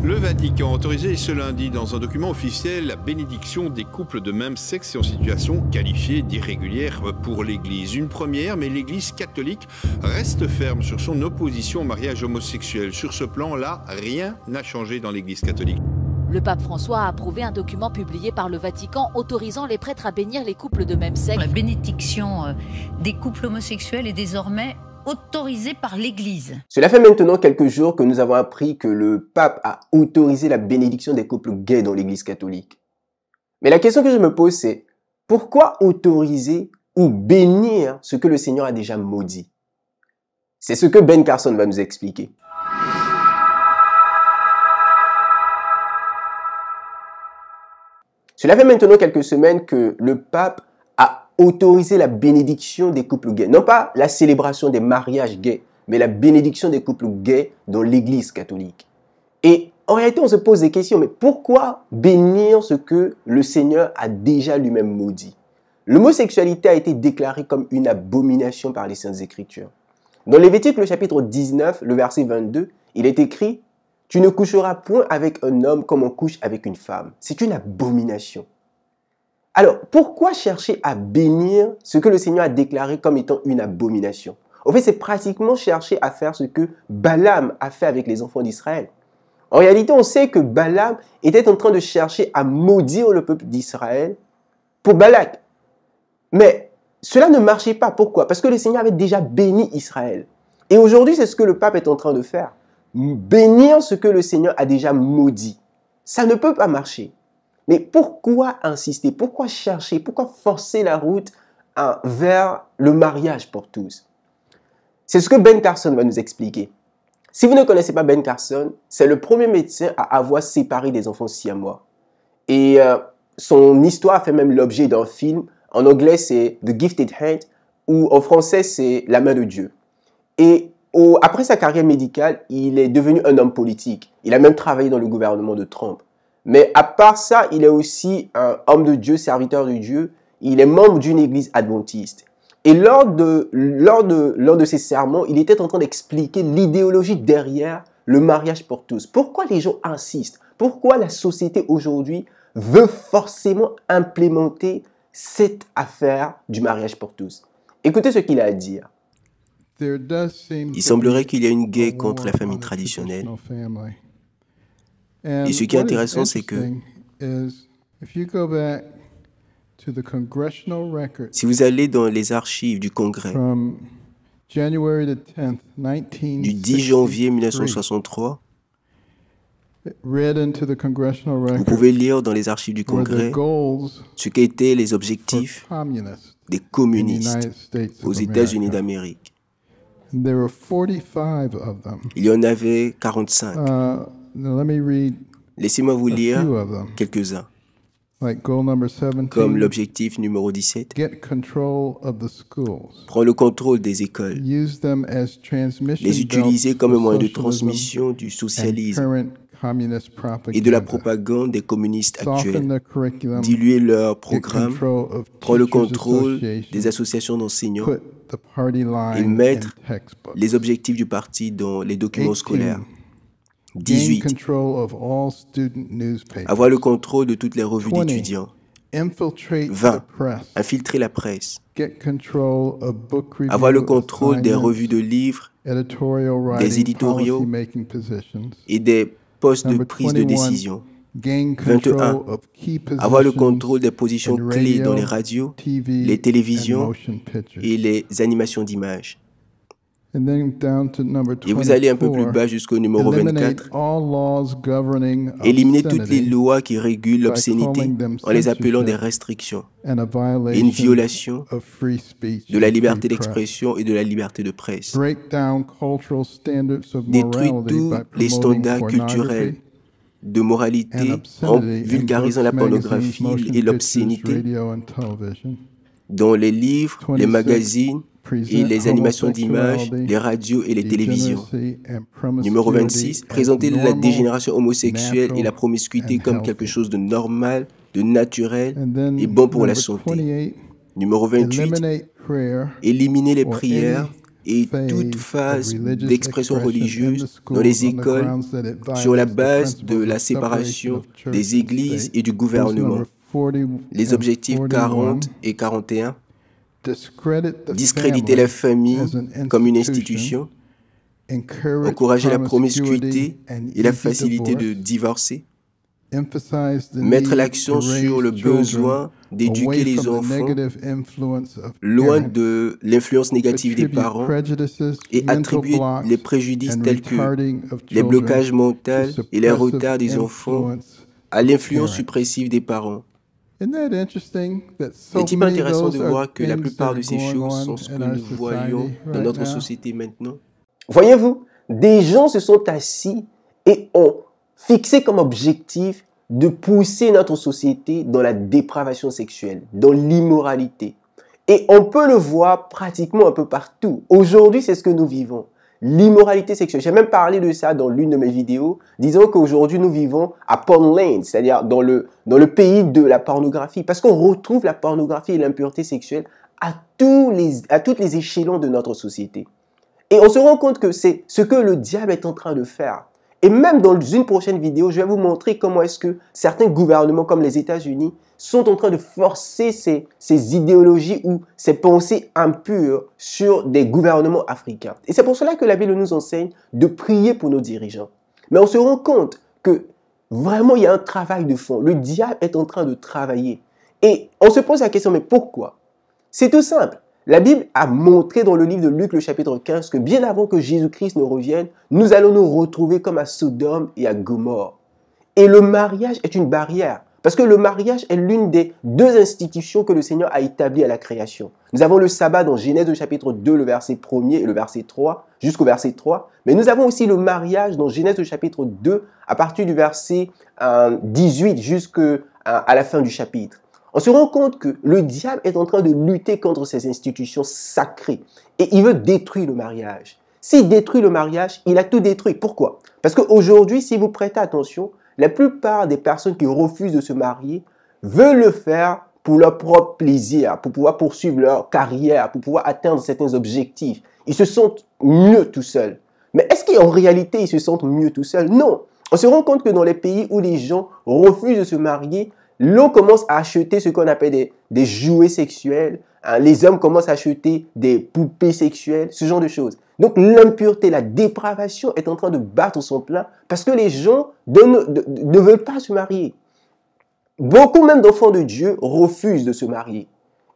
Le Vatican a autorisé ce lundi dans un document officiel la bénédiction des couples de même sexe et en situation qualifiée d'irrégulière pour l'Église. Une première, mais l'Église catholique reste ferme sur son opposition au mariage homosexuel. Sur ce plan-là, rien n'a changé dans l'Église catholique. Le pape François a approuvé un document publié par le Vatican autorisant les prêtres à bénir les couples de même sexe. La bénédiction des couples homosexuels est désormais autorisée par l'Église. Cela fait maintenant quelques jours que nous avons appris que le pape a autorisé la bénédiction des couples gays dans l'Église catholique. Mais la question que je me pose, c'est pourquoi autoriser ou bénir ce que le Seigneur a déjà maudit? C'est ce que Ben Carson va nous expliquer. Cela fait maintenant quelques semaines que le pape a autorisé la bénédiction des couples gays. Non pas la célébration des mariages gays, mais la bénédiction des couples gays dans l'Église catholique. Et en réalité, on se pose des questions. Mais pourquoi bénir ce que le Seigneur a déjà lui-même maudit? L'homosexualité a été déclarée comme une abomination par les Saintes Écritures. Dans Lévitique, le chapitre 19, le verset 22, il est écrit: « Tu ne coucheras point avec un homme comme on couche avec une femme. » C'est une abomination. Alors, pourquoi chercher à bénir ce que le Seigneur a déclaré comme étant une abomination? En fait, c'est pratiquement chercher à faire ce que Balaam a fait avec les enfants d'Israël. En réalité, on sait que Balaam était en train de chercher à maudire le peuple d'Israël pour Balak. Mais cela ne marchait pas. Pourquoi? Parce que le Seigneur avait déjà béni Israël. Et aujourd'hui, c'est ce que le pape est en train de faire. Bénir ce que le Seigneur a déjà maudit. Ça ne peut pas marcher. Mais pourquoi insister? Pourquoi chercher? Pourquoi forcer la route vers le mariage pour tous? C'est ce que Ben Carson va nous expliquer. Si vous ne connaissez pas Ben Carson, c'est le premier médecin à avoir séparé des enfants siamois. Et son histoire a fait même l'objet d'un film. En anglais, c'est The Gifted Hand, ou en français, c'est La main de Dieu. Et après sa carrière médicale, il est devenu un homme politique. Il a même travaillé dans le gouvernement de Trump. Mais à part ça, il est aussi un homme de Dieu, serviteur de Dieu. Il est membre d'une église adventiste. Et lors de ses sermons, il était en train d'expliquer l'idéologie derrière le mariage pour tous. Pourquoi les gens insistent? Pourquoi la société aujourd'hui veut forcément implémenter cette affaire du mariage pour tous? Écoutez ce qu'il a à dire. Il semblerait qu'il y a une guerre contre la famille traditionnelle. Et ce qui est intéressant, c'est que si vous allez dans les archives du Congrès du 10 janvier 1963, vous pouvez lire dans les archives du Congrès ce qu'étaient les objectifs des communistes aux États-Unis d'Amérique. Il y en avait 45. Laissez-moi vous lire quelques-uns. Comme l'objectif numéro 17, prendre le contrôle des écoles, les utiliser comme un moyen de transmission du socialisme et de la propagande des communistes actuels, diluer leur programme, prendre le contrôle des associations d'enseignants et mettre les objectifs du parti dans les documents scolaires. 18. Avoir le contrôle de toutes les revues d'étudiants. 20. Infiltrer la presse. Avoir le contrôle des revues de livres, des éditoriaux et des postes de prise de décision. 21. Avoir le contrôle des positions clés dans les radios, les télévisions et les animations d'images. Et vous allez un peu plus bas jusqu'au numéro 24. Éliminer toutes les lois qui régulent l'obscénité en les appelant des restrictions et une violation de la liberté d'expression et de la liberté de presse. Détruire tous les standards culturels de moralité en vulgarisant la pornographie et l'obscénité dans les livres, les magazines et les animations d'images, les radios et les télévisions. Numéro 26, présenter la dégénération homosexuelle et la promiscuité comme quelque chose de normal, de naturel et bon pour la santé. Numéro 28, éliminer les prières et toute phase d'expression religieuse dans les écoles sur la base de la séparation des églises et du gouvernement. Les objectifs 40 et 41, discréditer la famille comme une institution, encourager la promiscuité et la facilité de divorcer, mettre l'accent sur le besoin d'éduquer les enfants loin de l'influence négative des parents et attribuer les préjudices tels que les blocages mentaux et les retards des enfants à l'influence suppressive des parents. N'est-il pas intéressant de voir que la plupart de ces choses sont ce que nous voyons dans notre société maintenant? Voyez-vous, des gens se sont assis et ont fixé comme objectif de pousser notre société dans la dépravation sexuelle, dans l'immoralité. Et on peut le voir pratiquement un peu partout. Aujourd'hui, c'est ce que nous vivons. L'immoralité sexuelle. J'ai même parlé de ça dans l'une de mes vidéos, disant qu'aujourd'hui nous vivons à Pornland, c'est-à-dire dans le pays de la pornographie, parce qu'on retrouve la pornographie et l'impureté sexuelle à toutes les échelons de notre société. Et on se rend compte que c'est ce que le diable est en train de faire. Et même dans une prochaine vidéo, je vais vous montrer comment est-ce que certains gouvernements comme les États-Unis sont en train de forcer ces idéologies ou ces pensées impures sur des gouvernements africains. Et c'est pour cela que la Bible nous enseigne de prier pour nos dirigeants. Mais on se rend compte que vraiment il y a un travail de fond. Le diable est en train de travailler. Et on se pose la question, mais pourquoi? C'est tout simple. La Bible a montré dans le livre de Luc, le chapitre 15, que bien avant que Jésus-Christ ne revienne, nous allons nous retrouver comme à Sodome et à Gomorrhe. Et le mariage est une barrière. Parce que le mariage est l'une des deux institutions que le Seigneur a établies à la création. Nous avons le sabbat dans Genèse chapitre 2, le verset 1er et le verset 3, jusqu'au verset 3. Mais nous avons aussi le mariage dans Genèse chapitre 2, à partir du verset 18 jusqu'à la fin du chapitre. On se rend compte que le diable est en train de lutter contre ces institutions sacrées. Et il veut détruire le mariage. S'il détruit le mariage, il a tout détruit. Pourquoi? Parce qu'aujourd'hui, si vous prêtez attention, la plupart des personnes qui refusent de se marier veulent le faire pour leur propre plaisir, pour pouvoir poursuivre leur carrière, pour pouvoir atteindre certains objectifs. Ils se sentent mieux tout seuls. Mais est-ce qu'en réalité, ils se sentent mieux tout seuls? Non. On se rend compte que dans les pays où les gens refusent de se marier, l'on commence à acheter ce qu'on appelle des jouets sexuels. Les hommes commencent à acheter des poupées sexuelles, ce genre de choses. Donc l'impureté, la dépravation est en train de battre son plein parce que les gens ne veulent pas se marier. Beaucoup même d'enfants de Dieu refusent de se marier.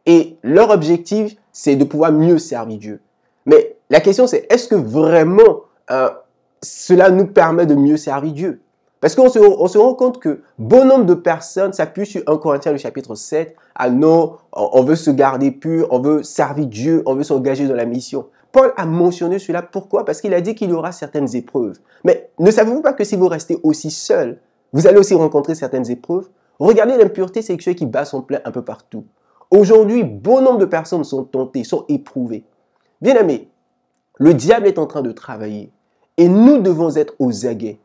Et leur objectif, c'est de pouvoir mieux servir Dieu. Mais la question c'est, est-ce que vraiment cela nous permet de mieux servir Dieu? Parce qu'on se rend compte que bon nombre de personnes s'appuient sur 1 Corinthiens le chapitre 7. Ah non, on veut se garder pur, on veut servir Dieu, on veut s'engager dans la mission. Paul a mentionné cela. Pourquoi? Parce qu'il a dit qu'il y aura certaines épreuves. Mais ne savez-vous pas que si vous restez aussi seul, vous allez aussi rencontrer certaines épreuves? Regardez l'impureté sexuelle qui bat son plein un peu partout. Aujourd'hui, bon nombre de personnes sont tentées, sont éprouvées. Bien aimés, le diable est en train de travailler. Et nous devons être aux aguets.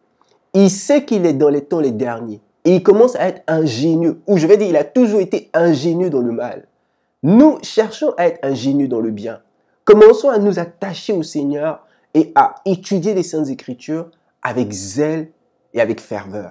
Il sait qu'il est dans les temps les derniers. Et il commence à être ingénieux. Ou je vais dire, il a toujours été ingénieux dans le mal. Nous cherchons à être ingénieux dans le bien. Commençons à nous attacher au Seigneur et à étudier les Saintes Écritures avec zèle et avec ferveur.